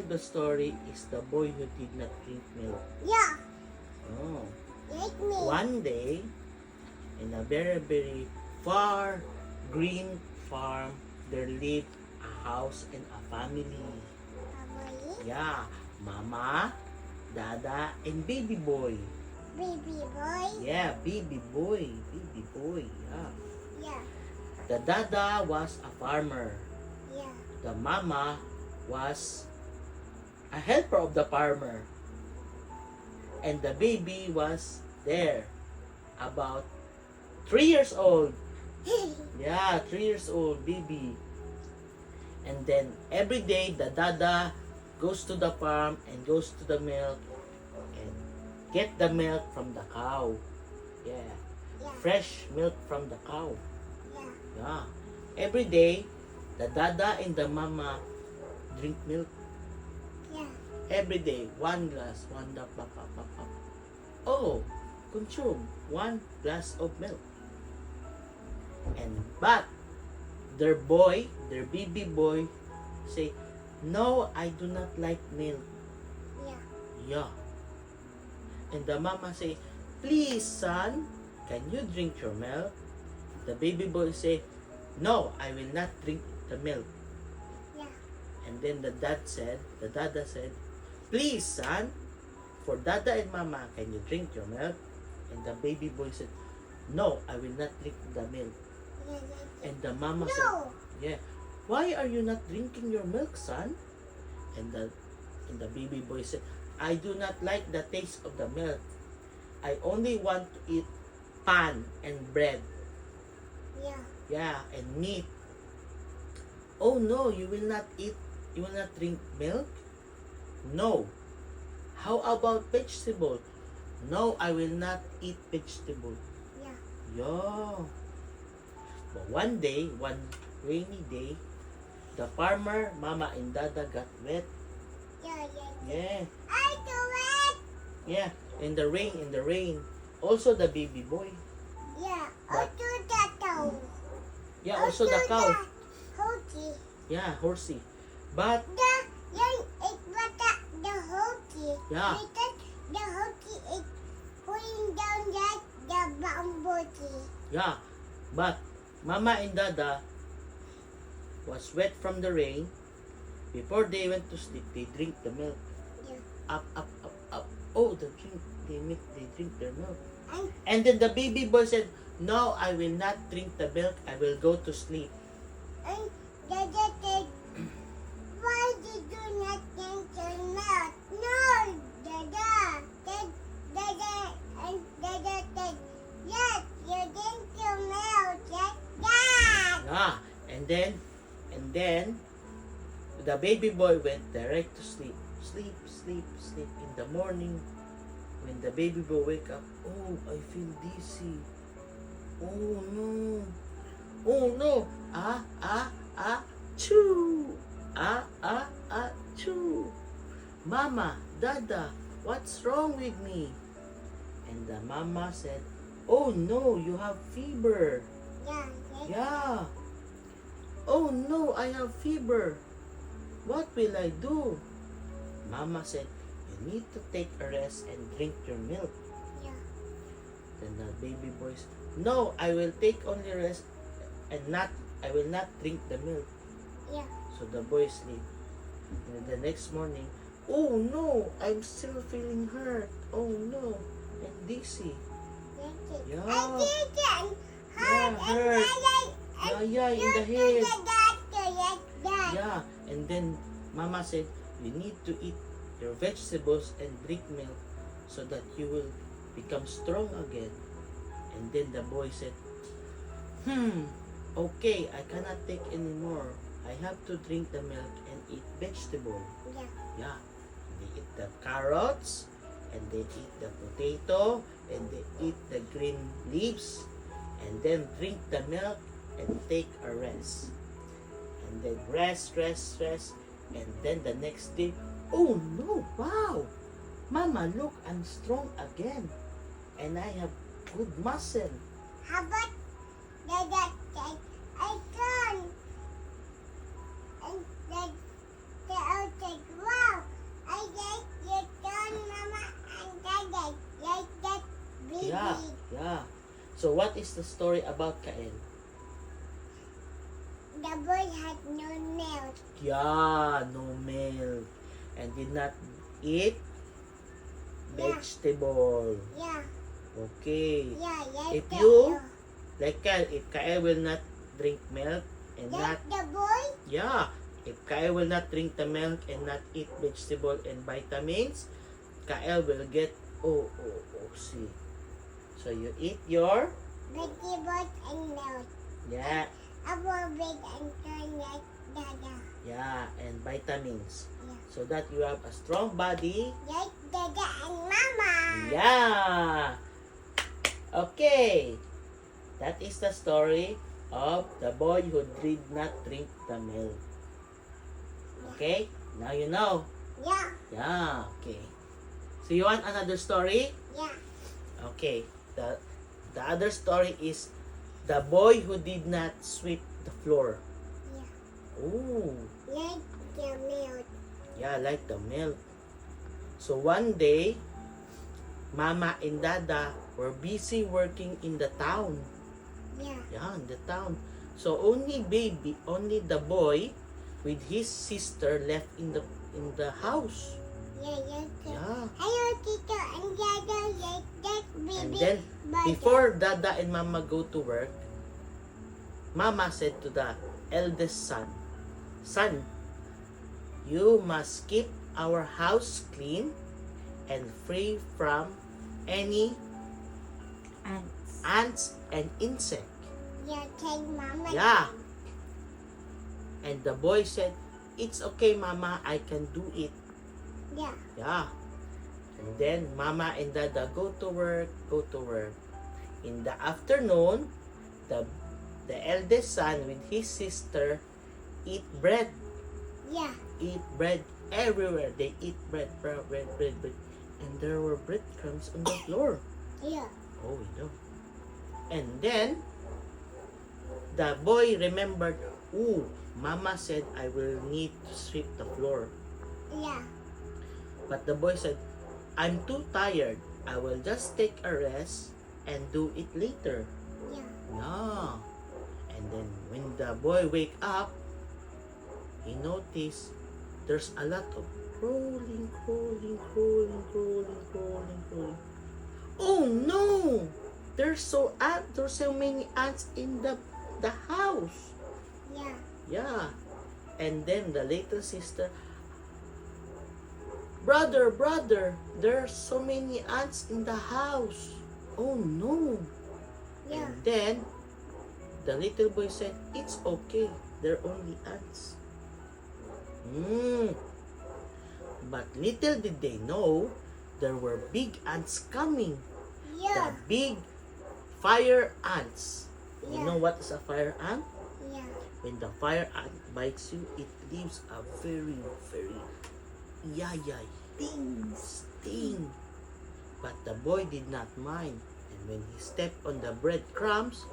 of the story is the boy who did not drink milk. Yeah. Oh. Like me. One day, in a very, very far green farm, there lived a house and a family. Family. Yeah, Mama, Dada, and baby boy. Baby boy. Yeah, baby boy. Baby boy, yeah. Yeah. The Dada was a farmer. Yeah. The Mama was a helper of the farmer. And the baby was there, about 3 years old. Yeah, 3 years old baby. And then every day the Dada goes to the farm and goes to the milk and get the milk from the cow. Yeah, Yeah. fresh milk from the cow. Yeah. Yeah, every day the Dada and the Mama drink milk. Yeah. Every day, 1 glass, 1 drop, pop, pop, pop, pop. Oh, consume 1 glass of milk. But their baby boy, say, no, I do not like milk. Yeah. Yeah. And the Mama say, please, son, can you drink your milk? The baby boy say, no, I will not drink the milk. Yeah. And then the Dada said, please, son, for Dada and Mama, can you drink your milk? And the baby boy said, no, I will not drink the milk. Yeah. And the Mama No. said, yeah, why are you not drinking your milk, son? And the baby boy said, I do not like the taste of the milk. I only want to eat pan and bread. Yeah. Yeah, and meat. Oh no, you will not drink milk? No. How about vegetable? No, I will not eat vegetable. Yeah. Yeah. But one rainy day, the farmer, Mama, and Dada got wet. Yeah. Yeah. I do it. Yeah. In the rain. Also the baby boy. Yeah. I But- do that too. Yeah, also the cow. Hockey. Yeah, horsey. But The hockey. Yeah. Because the hockey is pulling down the bamboo tree. yeah, but Mama and Dada was wet from the rain. Before they went to sleep, they drink the milk. Yeah. Up. Oh, they drink their milk. And And then the baby boy said, no, I will not drink the milk. I will go to sleep. and Dada said, why did you not drink your milk? No, Dada. Dada said, yes, you drink your milk. Yes, Dad. Yeah, and then the baby boy went direct to sleep. Sleep. In the morning, when the baby boy wake up, oh, I feel dizzy. Oh no. Choo. Choo. Mama, Dada, what's wrong with me? And the Mama said, oh no, you have fever. Yeah. Yeah. Oh no, I have fever. What will I do? Mama said, you need to take a rest and drink your milk. Yeah. Then the baby boy said, no, I will take only rest and I will not drink the milk. Yeah. So the boy sleep. And the next morning, oh no, I'm still feeling hurt. Oh no, and dizzy. Yeah. I didn't. Yeah, hurt. Yeah, in the head. Yeah, and then Mama said, you need to eat your vegetables and drink milk so that you will become strong again. And then the boy said, okay, I cannot take anymore. I have to drink the milk and eat vegetable. Yeah. Yeah, they eat the carrots, and they eat the potato, and they eat the green leaves, and then drink the milk and take a rest. And then rest, and then the next day, oh no, wow! Mama, look, I'm strong again, and I have good muscle. How about Dada said, I can. And Dada said, wow, So what is the story about Kael? The boy had no milk. Yeah, no milk. And did not eat Yeah. vegetable. Yeah. Okay. Yeah. If Yes. you- Like Kael, if Kael will not drink milk and not, That's the boy. yeah, if Kael will not drink the milk and not eat vegetable and vitamins, Kael will get OOC. So you eat your, Vegetables and milk. yeah, Apple big and turn like Dada. yeah, and vitamins. Yeah. So that you have a strong body. Like Dada and Mama. Yeah. Okay. That is the story of the boy who did not drink the milk. Okay? Now you know. Yeah. Yeah, okay. So you want another story? Yeah. Okay. The other story is the boy who did not sweep the floor. Yeah. Ooh. Like the milk. Yeah, like the milk. So one day, Mama and Dada were busy working in the town. Yeah. Yeah, in the town. So only the boy with his sister left in the house. Yeah. Yes. Yeah. Hello, Tito and Dada. Like that baby. And then before Dada and Mama go to work, Mama said to the eldest son, "Son, you must keep our house clean and free from any ants and insect." Yeah. Take Mama. Yeah. And the boy said, "It's okay, Mama, I can do it." Yeah. Yeah. And then Mama and Dada go to work. In the afternoon, the eldest son with his sister eat bread. Yeah. Eat bread everywhere. They eat bread. And there were breadcrumbs on the floor. Yeah. Oh, no. And then, the boy remembered, ooh, Mama said I will need to sweep the floor. Yeah. But the boy said, I'm too tired. I will just take a rest and do it later. Yeah. No. And then when the boy wake up, he noticed there's a lot of crawling. Oh no! There's so many ants in the house. Yeah. Yeah. And then the little sister, brother, there's so many ants in the house. Oh no. Yeah. And then the little boy said, it's okay. They're only ants. But little did they know, there were big ants coming. Yeah. The big fire ants. You Yeah. know what is a fire ant? Yeah. When the fire ant bites you, it leaves a very, very sting. But the boy did not mind. And when he stepped on the breadcrumbs,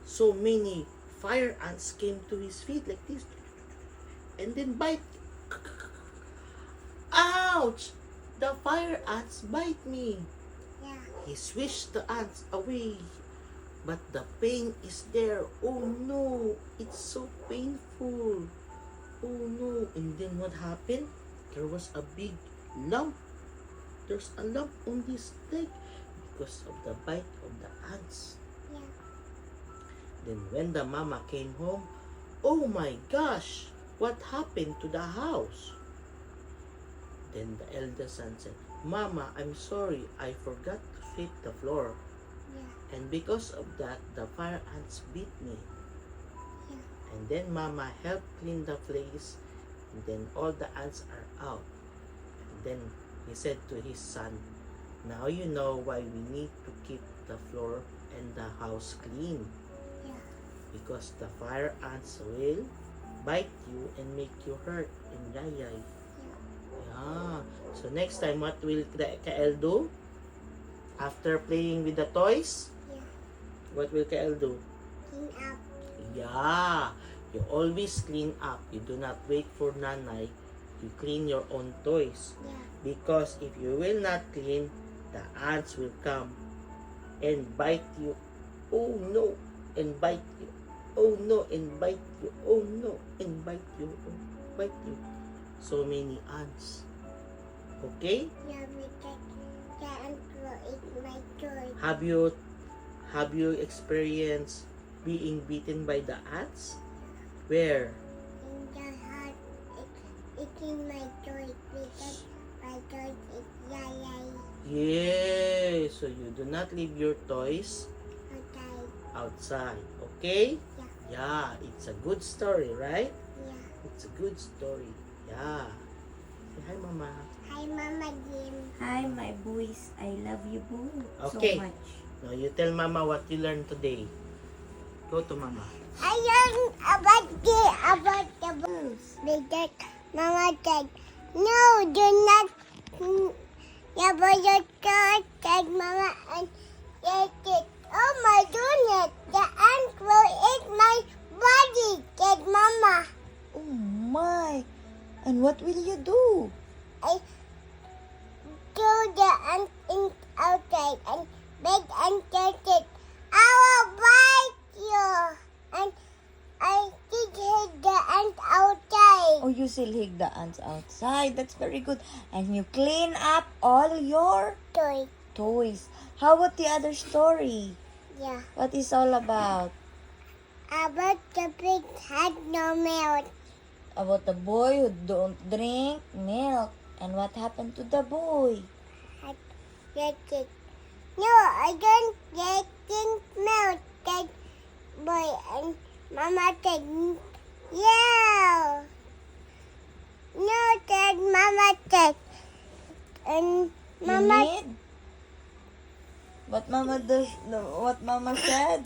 so many fire ants came to his feet like this. And then bite. Ouch! The fire ants bite me. Yeah. He swished the ants away. But the pain is there. Oh no, it's so painful. Oh no. And then what happened? There was a big lump. There's a lump on his leg because of the bite of the ants. Yeah. Then when the mama came home, oh my gosh, what happened to the house? Then the eldest son said, Mama, I'm sorry, I forgot to sweep the floor. Yeah. And because of that, the fire ants beat me. Yeah. And then Mama helped clean the place. And then all the ants are out. And then he said to his son, now you know why we need to keep the floor and the house clean. Yeah. Because the fire ants will bite you and make you hurt and yay. Yeah. So next time, what will Kael do? After playing with the toys, Yeah. what will Kael do? Clean up. Yeah. You always clean up. You do not wait for nanay. You clean your own toys. Yeah. Because if you will not clean, the ants will come and bite you. Oh no, and bite you. Oh no, and bite you. Oh no, and bite you. Oh, bite you. So many ants. Okay? Yeah, because the ant will eat my toy. Have you experienced being bitten by the ants? Where? In the heart, it's eating my toy because my toy is yay. Yeah, so you do not leave your toys Okay. outside. Okay? Yeah. Yeah, it's a good story, right? Yeah. It's a good story. Yeah. Say hi, Mama. Hi, Mama Jim. Hi, my boys. I love you both Okay. so much. Now you tell Mama what you learned today. Go to Mama. I learned about the books because Mama said, no, do not never your toy, said Mama, and they said, oh my goodness, the ant will eat my body, said Mama. Oh my! And what will you do? I threw the ant in outside and begged and said, I will bite you. And I did hit the ant outside. Oh, you still hid the ants outside. That's very good. And you clean up all your Toy. toys. How about the other story? Yeah. What is all about? About the pig had no milk. About the boy who don't drink milk. And what happened to the boy? Had get it. No, I don't get milk. That boy and Mama said, yeah. No, that Mama said. And You Mama need? What mama does? No, what mama said?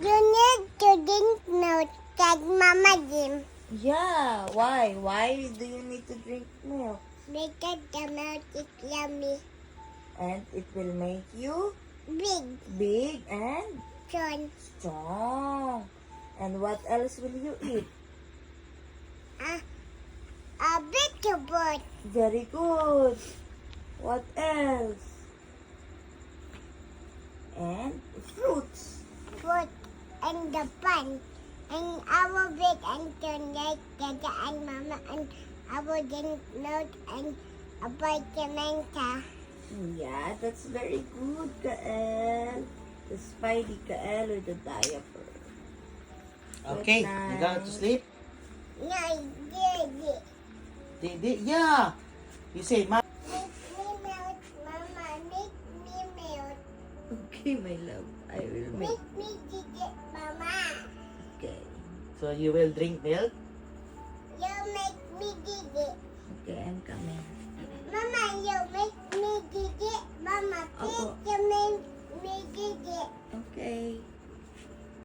you need to drink milk, said Mama Jim. Yeah. Why? Why do you need to drink milk? Because the milk is yummy. And it will make you Big. big and John. strong. And what else will you eat? A vegetable. Very good. What else? And fruits. Fruit and the pan. And our big and turn like Dada and Mama and our drink milk and a vitamin. Yeah, that's very good, Kael. The Spidey Kael or the diaper. Okay, Good you going to night. sleep? No, yeah. Yeah. You say, Ma. Make me milk, Mama. Make me milk. Okay, my love. I will make. Make me ticket, Mama. Okay. So you will drink milk? You make me ticket. Okay, I'm coming. Mama, you make